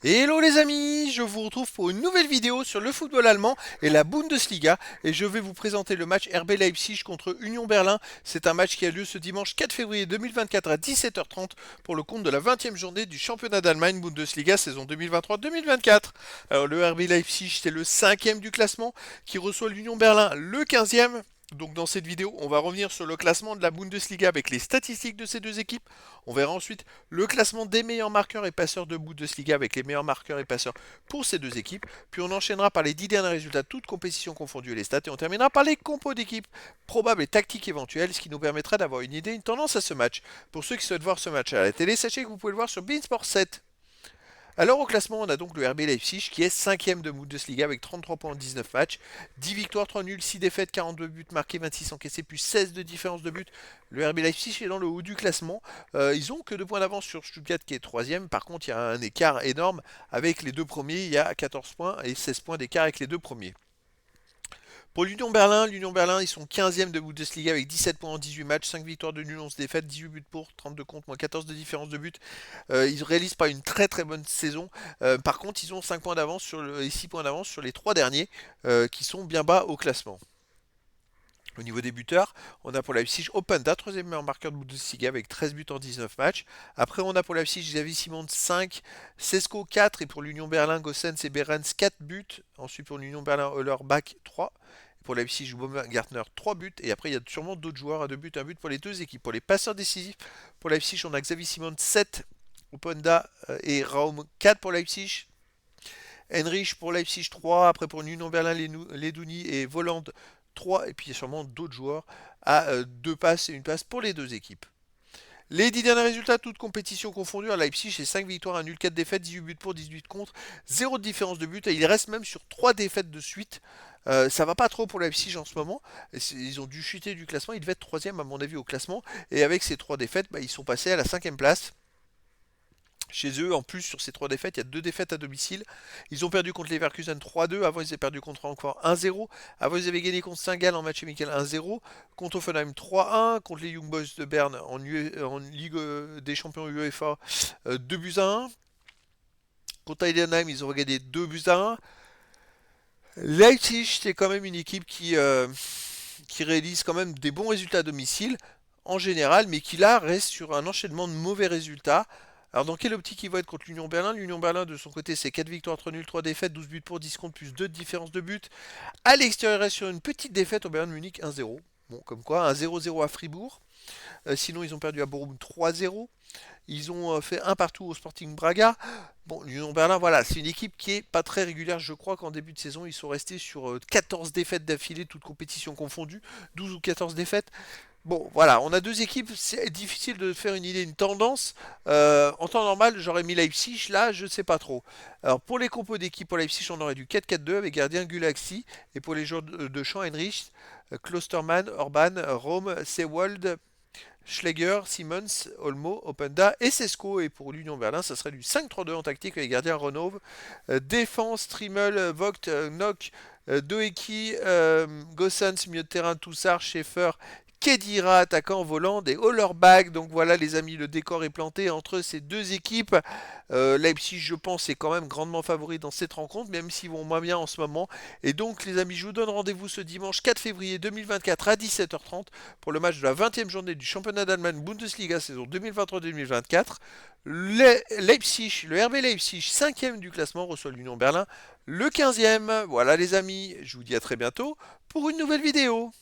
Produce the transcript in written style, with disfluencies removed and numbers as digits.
Hello les amis, je vous retrouve pour une nouvelle vidéo sur le football allemand et la Bundesliga et je vais vous présenter le match RB Leipzig contre Union Berlin. C'est un match qui a lieu ce dimanche 4 février 2024 à 17h30 pour le compte de la 20e journée du championnat d'Allemagne Bundesliga saison 2023-2024. Alors le RB Leipzig c'est le 5e du classement qui reçoit l'Union Berlin le 15e. Donc dans cette vidéo, on va revenir sur le classement de la Bundesliga avec les statistiques de ces deux équipes. On verra ensuite le classement des meilleurs marqueurs et passeurs de Bundesliga avec les meilleurs marqueurs et passeurs pour ces deux équipes. Puis on enchaînera par les 10 derniers résultats, toutes compétitions confondues et les stats. Et on terminera par les compos d'équipes probables et tactiques éventuelles, ce qui nous permettra d'avoir une idée, une tendance à ce match. Pour ceux qui souhaitent voir ce match à la télé, sachez que vous pouvez le voir sur Beansport 7. Alors au classement, on a donc le RB Leipzig qui est 5ème de Bundesliga avec 33 points en 19 matchs, 10 victoires, 3 nuls, 6 défaites, 42 buts marqués, 26 encaissés, plus 16 de différence de but. Le RB Leipzig est dans le haut du classement. Ils ont que 2 points d'avance sur Stuttgart qui est 3ème. Par contre, il y a un écart énorme avec les deux premiers. Il y a 14 points et 16 points d'écart avec les deux premiers. Pour l'Union Berlin, ils sont 15e de Bundesliga avec 17 points en 18 matchs, 5 victoires de nul, 11 défaites, 18 buts pour, 32 contre, moins 14 de différence de but. Ils ne réalisent pas une très très bonne saison. Par contre, ils ont 5 points d'avance et 6 points d'avance sur les 3 derniers qui sont bien bas au classement. Au niveau des buteurs, on a pour Leipzig Openda, troisième meilleur marqueur de Bundesliga avec 13 buts en 19 matchs. Après, on a pour Leipzig Xavi Simons 5, Sesko 4 et pour l'Union Berlin, Gossens et Behrens 4 buts. Ensuite, pour l'Union Berlin, Hollerbach 3. Pour Leipzig, Baumgartner 3 buts. Et après, il y a sûrement d'autres joueurs à 2 buts, 1 but pour les deux équipes. Pour les passeurs décisifs, pour Leipzig, on a Xavi Simons 7, Openda et Raum 4 pour Leipzig. Henrich pour Leipzig 3, après pour l'Union Berlin, Ledouni et Voland 3, et puis il y a sûrement d'autres joueurs à 2 passes et une passe pour les deux équipes. Les 10 derniers résultats, toutes compétitions confondues, à Leipzig, c'est 5 victoires, 1 nul, 4 défaites, 18 buts pour, 18 contre, 0 de différence de but, et il reste même sur 3 défaites de suite. Ça va pas trop pour Leipzig en ce moment. Ils ont dû chuter du classement, ils devaient être 3ème à mon avis au classement, et avec ces 3 défaites, ils sont passés à la 5ème place. Chez eux, en plus, sur ces 3 défaites, il y a 2 défaites à domicile. Ils ont perdu contre Leverkusen 3-2. Avant, ils avaient perdu contre encore 1-0. Avant, ils avaient gagné contre Saint-Gall en match amical 1-0. Contre Offenheim 3-1. Contre les Young Boys de Berne en Ligue des Champions UEFA 2 buts à 1. Contre Heidenheim, ils ont regagné 2 buts à 1. Leipzig, c'est quand même une équipe qui réalise quand même des bons résultats à domicile en général, mais qui là reste sur un enchaînement de mauvais résultats. Alors dans quelle optique ils vont être contre l'Union Berlin? L'Union Berlin de son côté c'est 4 victoires, 3 nuls, 3 défaites, 12 buts pour, 10 contre, plus 2 de différence de but. À l'extérieur il reste sur une petite défaite au Bayern Munich 1-0. Bon comme quoi un 0-0 à Fribourg. Sinon ils ont perdu à Bochum 3-0. Ils ont fait un partout au Sporting Braga. Bon, l'Union Berlin, voilà, c'est une équipe qui est pas très régulière. Je crois qu'en début de saison, ils sont restés sur 14 défaites d'affilée, toutes compétitions confondues, 12 ou 14 défaites. Bon, voilà, on a deux équipes, c'est difficile de faire une idée, une tendance. En temps normal, j'aurais mis Leipzig, là, je ne sais pas trop. Alors, pour les compos d'équipe, pour Leipzig, on aurait du 4-4-2 avec gardien Gulaxi. Et pour les joueurs de champ, Heinrich, Klostermann, Orban, Rome, Seewald, Schläger, Simmons, Olmo, Openda et Sesko. Et pour l'Union Berlin, ça serait du 5-3-2 en tactique avec gardien Renov. Défense, Trimmel, Vogt, Nock, Doeki, Gossens, milieu de terrain, Toussard, Schaeffer, Kedira, attaquant, Voland et Hollerbach. Donc voilà les amis, le décor est planté entre ces deux équipes. Leipzig, je pense, est quand même grandement favori dans cette rencontre, même s'ils vont moins bien en ce moment. Et donc les amis, je vous donne rendez-vous ce dimanche 4 février 2024 à 17h30 pour le match de la 20e journée du championnat d'Allemagne Bundesliga saison 2023-2024. Leipzig, le RB Leipzig, 5e du classement, reçoit l'Union Berlin, le 15e. Voilà les amis, je vous dis à très bientôt pour une nouvelle vidéo.